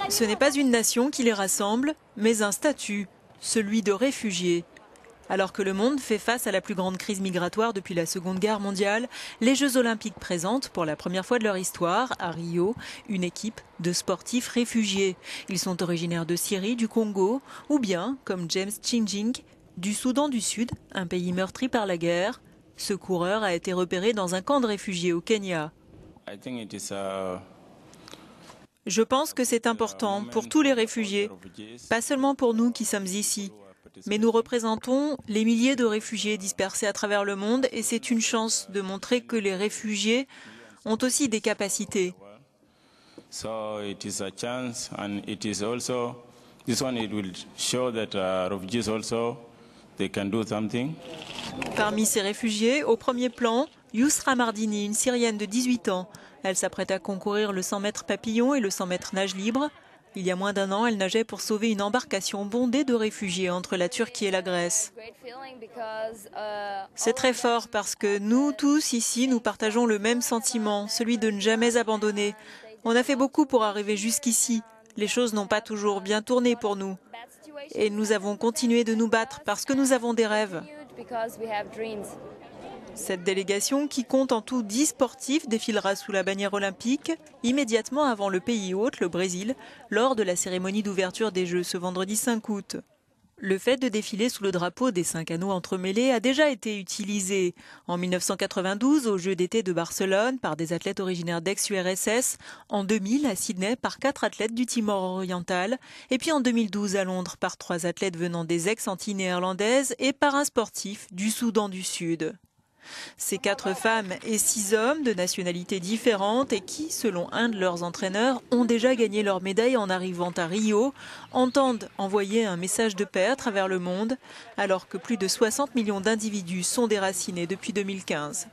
Ce n'est pas une nation qui les rassemble, mais un statut, celui de réfugiés. Alors que le monde fait face à la plus grande crise migratoire depuis la Seconde Guerre mondiale, les Jeux Olympiques présentent, pour la première fois de leur histoire, à Rio, une équipe de sportifs réfugiés. Ils sont originaires de Syrie, du Congo, ou bien, comme James Chinjing, du Soudan du Sud, un pays meurtri par la guerre. Ce coureur a été repéré dans un camp de réfugiés au Kenya. Je pense que c'est important pour tous les réfugiés, pas seulement pour nous qui sommes ici. Mais nous représentons les milliers de réfugiés dispersés à travers le monde et c'est une chance de montrer que les réfugiés ont aussi des capacités. Parmi ces réfugiés, au premier plan, Yousra Mardini, une Syrienne de 18 ans. Elle s'apprête à concourir le 100 mètres papillon et le 100 mètres nage libre. Il y a moins d'un an, elle nageait pour sauver une embarcation bondée de réfugiés entre la Turquie et la Grèce. C'est très fort parce que nous tous ici, nous partageons le même sentiment, celui de ne jamais abandonner. On a fait beaucoup pour arriver jusqu'ici. Les choses n'ont pas toujours bien tourné pour nous. Et nous avons continué de nous battre parce que nous avons des rêves. Cette délégation, qui compte en tout 10 sportifs, défilera sous la bannière olympique immédiatement avant le pays hôte, le Brésil, lors de la cérémonie d'ouverture des Jeux ce vendredi 5 août. Le fait de défiler sous le drapeau des 5 anneaux entremêlés a déjà été utilisé en 1992 aux Jeux d'été de Barcelone par des athlètes originaires d'ex-URSS, en 2000 à Sydney par 4 athlètes du Timor oriental et puis en 2012 à Londres par 3 athlètes venant des ex-Antilles néerlandaises et par un sportif du Soudan du Sud. Ces 4 femmes et 6 hommes de nationalités différentes et qui, selon un de leurs entraîneurs, ont déjà gagné leur médaille en arrivant à Rio, entendent envoyer un message de paix à travers le monde, alors que plus de 60 millions d'individus sont déracinés depuis 2015.